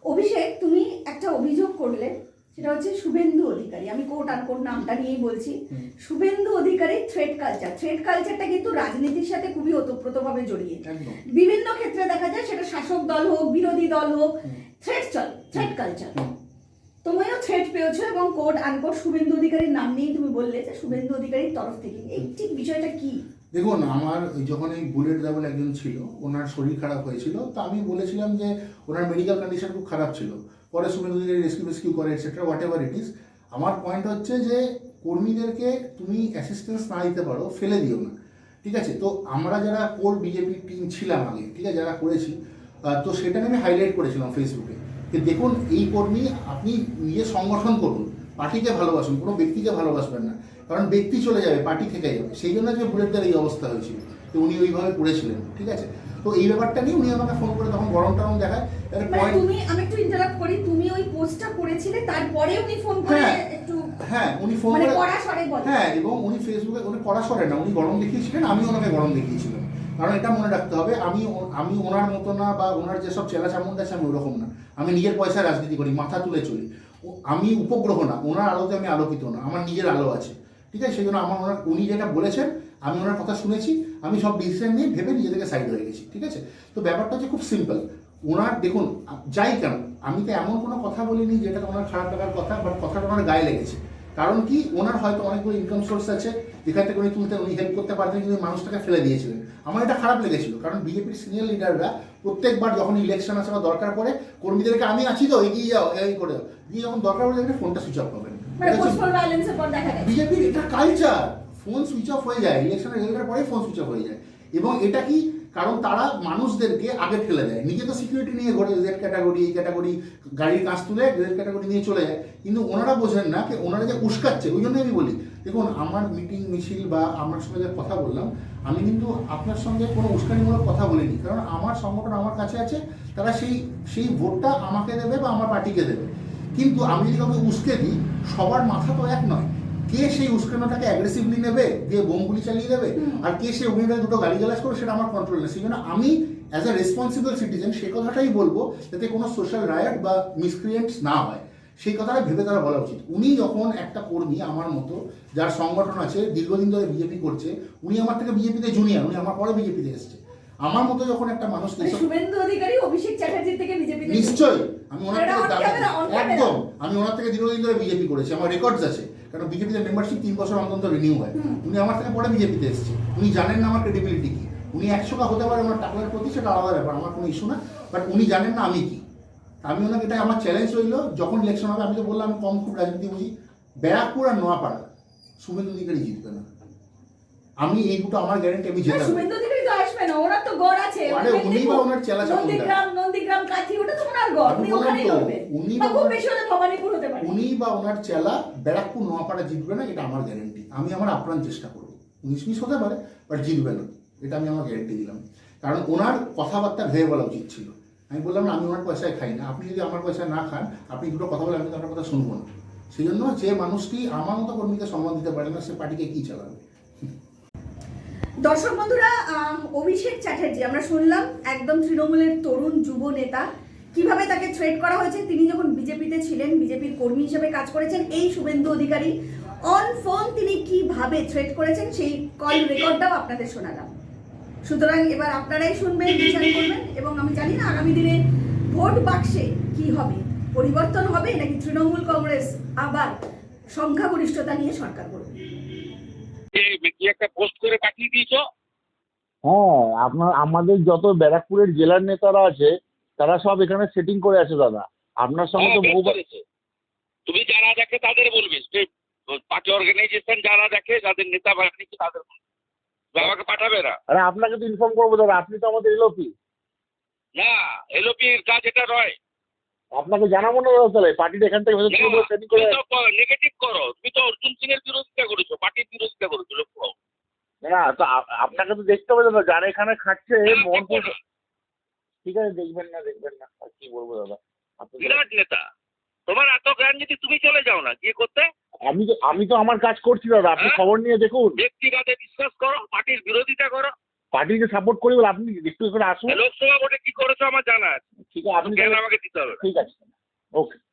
অভিষেক, তুমি একটা অভিযোগ করলে, সেটা হচ্ছে শুভেন্দু অধিকারী, আমি কোট আর কোট নামটা নিয়েই বলছি। শুভেন্দু অধিকারী থ্রেড কালচারটা কিন্তু রাজনীতির সাথে খুবই ওতপ্রোতভাবে জড়িয়ে। বিভিন্ন ক্ষেত্রে দেখা যায়, সেটা শাসক দল হোক, বিরোধী দল হোক, থ্রেড কালচার। তুমিও থ্রেড পেয়েছো এবং কোট আনকোট শুভেন্দু অধিকারীর নাম নিয়েই তুমি বললে যে শুভেন্দু অধিকারীর তরফ থেকে। এই ঠিক বিষয়টা কি? দেখুন, আমার যখন এই বুলেট ডাবল একজন ছিল, ওনার শরীর খারাপ হয়েছিল, তো আমি বলেছিলাম যে ওনার মেডিকেল কন্ডিশন খুব খারাপ ছিল। পরে শুভেন্দু অধিকারী রেস্কিউ করে etcetera, what ever it is. আমার পয়েন্ট হচ্ছে যে কর্মীদেরকে তুমি অ্যাসিস্ট্যান্স না দিতে পারো, ফেলে দিও না, ঠিক আছে? তো আমরা যারা কোর বিজেপির টিম ছিলাম আগে, ঠিক আছে, যারা করেছি, তো সেটা নিয়ে আমি হাইলাইট করেছিলাম ফেসবুকে যে দেখুন, এই কর্মী আপনি নিজে সংগঠন করুন, পার্টিকে ভালোবাসুন, কোনো ব্যক্তিকে ভালোবাসবেন না, কারণ ব্যক্তি চলে যাবে, পার্টি থেকে যাবে। সেই জন্য যে বুলেটদের এই অবস্থা হয়েছিল, তো উনি ওইভাবে করেছিলেন, ঠিক আছে? তো এই ব্যাপারটা নিয়ে উনি আমাকে ফোন করে তখন গরম টরম দেখায়। তুমি, আমি একটু ইন্টারাপ্ট করি, তুমি ওই পোস্টটা করেছিলে, তারপরে উনি ফোন করে একটু, হ্যাঁ উনি ফোন মানে করে কড়া স্বরে বলে, হ্যাঁ, এবং উনি ফেসবুকে উনি কড়া স্বরে না, উনি গরম দেখিয়েছিলেন, আমি ওনাকে গরম দেখিয়েছিলাম। কারণ এটা মনে রাখতে হবে, আমি ওনার মতো না, বা ওনার যেসব চেলা চামুন্ডা আছে আমি ওরকম না। আমি নিজের পয়সায় রাজনীতি করি, মাথা তুলে চলি। আমি উপগ্রহ না, ওনার আলোতে আমি আলোকিত না, আমার নিজের আলো আছে, ঠিক আছে? সেই জন্য উনি যেটা বলেছেন আমি ওনার কথা শুনেছি, আমি সব ডিসিশন নিয়ে ভেবে নিজে থেকে সাইড হয়ে গেছি, ঠিক আছে? তো ব্যাপারটা হচ্ছে খুব সিম্পল। ওনার দেখুন, যাই কেন, আমি তো এমন কোনো কথা বলিনি যেটা ওনার খারাপ লাগার কথা, বাট কথাটা ওনার গায়ে লেগেছে। কারণ কি, ওনার হয়তো অনেকগুলো ইনকাম সোর্স আছে যেখান থেকে উনি তুলতে, উনি হেল্প করতে পারতেন, কিন্তু মানুষটাকে ফেলে দিয়েছিলেন। আমার এটা খারাপ লেগেছিল, কারণ বিজেপির সিনিয়র লিডাররা প্রত্যেকবার যখন ইলেকশন আসে বা দরকার পড়ে, কর্মীদেরকে আমি আছি তো, এগিয়ে যাও, এই করে দাও, দিয়ে যখন দরকার পড়ে দেখবে ফোনটা সুইচ অফ পাবেন। বিজেপির এটা কালচার, ফোন সুইচ অফ হয়ে যায়, ইলেকশনের রেজাল্টের পরে ফোন সুইচ অফ হয়ে যায়। এবং এটা কি কারণ, তারা মানুষদেরকে আগে ঠেলে দেয়, নিজে তো সিকিউরিটি নিয়ে ঘরে, জেড ক্যাটাগরি, এই ক্যাটাগরি, গাড়ির কাজ তুলে জেড ক্যাটাগরি নিয়ে চলে যায়, কিন্তু ওনারা বোঝেন না যে ওনারা যে উস্কাচ্ছে। ওই জন্যই আমি বলি, দেখুন, আমার মিটিং মিছিল বা আমার সঙ্গে যে কথা বললাম, আমি কিন্তু আপনার সঙ্গে কোনো উস্কানিমূলক কথা বলিনি, কারণ আমার সংগঠন আমার কাছে আছে, তারা সেই ভোটটা আমাকে দেবে বা আমার পার্টিকে দেবে। কিন্তু আমি যদি কাউকে উস্কে দিই, সবার মাথা তো এক নয়। কে সেই উস্কানোটাকে অ্যাগ্রেসিভলি নেবে, দিয়ে বোমগুলি চালিয়ে দেবে, আর কে সে অগ্নিটাকে দুটো গালিগালাজ করে, সেটা আমার কন্ট্রোল নেই। সেই জন্য আমি অ্যাজ আ রেসপন্সিবল সিটিজেন সে কথাটাই বলবো, যাতে কোনো সোশ্যাল রায়ট বা মিসক্রিয়েন্টস না হয়, সেই কথাটা ভেবে তারা বলা উচিত। উনি যখন একটা কর্মী আমার মতো, যার সংগঠন আছে, দীর্ঘদিন ধরে বিজেপি করছে, উনি আমার থেকে বিজেপিতে জুনিয়র, উনি আমার পরে বিজেপিতে এসছে, আমার মতো যখন একটা মানুষ, শুভেন্দু অধিকারী অভিষেক চ্যাটার্জি থেকে বিজেপিতে, নিশ্চয়ই আমি ওনার থেকে একদম, আমি ওনার থেকে দীর্ঘদিন ধরে বিজেপি করেছি, আমার রেকর্ডস আছে, কারণ বিজেপিতে মেম্বারশিপ 3 বছর অন্তর রিনিউ হয়। উনি আমার থেকে পরে বিজেপিতে এসেছে, উনি জানেন না আমার ক্রেডিবিলিটি কি। উনি 100টা হতে পারে ওনার টাকার প্রতি, সেটা আলাদা ব্যাপার, আমার কোনো ইস্যু না, বাট উনি জানেন না আমি কি। আমি ওনাকে, এটা আমার চ্যালেঞ্জ রইল, যখন ইলেকশন হবে, আমি তো বললাম আমি কম খুব রাজনীতি বুঝি, ব্যারাকপুর আর নোয়াপাড়া শুভেন্দু অধিকারী জিতবে না, আমি এই দুটো আমার গ্যারান্টি, আমি জেতাবো। শুভেন্দু অধিকারী তো আসবে না, ওনার তো গড় আছে, আরে উনি বা ওনার চেলা চামুন্ডা, নন্দীগ্রাম কাঠি, ওটা তো ওনার গড়, উনি ওখানেই করবেন, বা খুব বেশি হলে ভবানীপুর হতে পারে। উনি বা ওনার চেলা ব্যারাকপুর নোয়াপাড়া জিতবে না, এটা আমার গ্যারান্টি। আমি আমার আপ্রাণ চেষ্টা করবো, 19-20 হতে পারে, বাট জিতবে না, এটা আমি আমার গ্যারান্টি দিলাম। কারণ ওনার কথাবার্তা ভেবে বলা উচিত ছিল। আমি বললাম না, আমি ওনার পয়সায় খাই না, আপনি যদি আমার পয়সায় না খান, আপনি দুটো কথা বলে, আমি তো আপনার কথা শুনবো না। সেই জন্য যে মানুষটি আমার মতো কর্মীকে সম্মান দিতে পারে না, সে পার্টিকে কি চালাবে? দর্শক বন্ধুরা, অভিষেক চ্যাটার্জি আমরা শুনলাম, একদম তৃণমূলের তরুণ যুব নেতা, কিভাবে তাকে থ্রেট করা হয়েছে। তিনি যখন বিজেপিতে ছিলেন, বিজেপির কর্মী হিসেবে কাজ করেছেন, এই শুভেন্দু অধিকারী অন ফোন তিনি কিভাবে থ্রেট করেছেন, সেই কল রেকর্ডটাও আপনাদের শোনালাম। সুতরাং এবার আপনারাই শুনবেন, বিচার করবেন, এবং আমি জানি না আগামী দিনে ভোট বাক্সে কি হবে, পরিবর্তন হবে নাকি তৃণমূল কংগ্রেস আবার সংখ্যাগরিষ্ঠতা নিয়ে সরকার করবে। একটা পোস্ট করে পাঠিয়ে দিয়েছো। হ্যাঁ, আমাদের যত ব্যারাকপুরের জেলার নেতারা আছে, তারা সব এখানে সেটিং করে আছে দাদা। আপনার সঙ্গে তো বহু, তুমি যারা দেখে তাদের বলবে, পার্টি অর্গানাইজেশন যারা দেখে, যাদের নেতা বানিয়েছে তাদের বলবে, আমাকে পাঠাবে না। আরে আপনাকে তো ইনফর্ম করবো দাদা, আপনি তো আমাদের এলওপি। না, এলওপির কাজ এটা নয়। আপনাকে জানাবো না দাদা, তাহলে পার্টির এখান থেকে সেটিং করে। নেগেটিভ করো, তুমি তো অর্জুন সিং এর বিরোধিতা করেছো, পার্টির বিরোধিতা করেছো, লক্ষ্য। না তো আপনাকে তো দেখতে হবে দাদা, যারা এখানে খাচ্ছে মোহনপুর। ঠিক আছে, দেখবেন না আর কি বলবো দাদা, বিরাট নেতা, তোমার এত জ্ঞান যদি তুমি চলে যাও না গিয়ে করতে। আমি তো আমার কাজ করছি দাদা, আপনি খবর নিয়ে দেখুন। ব্যক্তিগত বিশ্বাস করো, পার্টির বিরোধিতা করো। পার্টিকে সাপোর্ট করি বলে আপনি একটু এখানে আসুন। লোকসভা ভোটে কি করেছো আমার জানা আছে। ঠিক আছে, আপনি জ্ঞান তাহলে- আমাকে দিতে হবে না। ঠিক আছে, ওকে।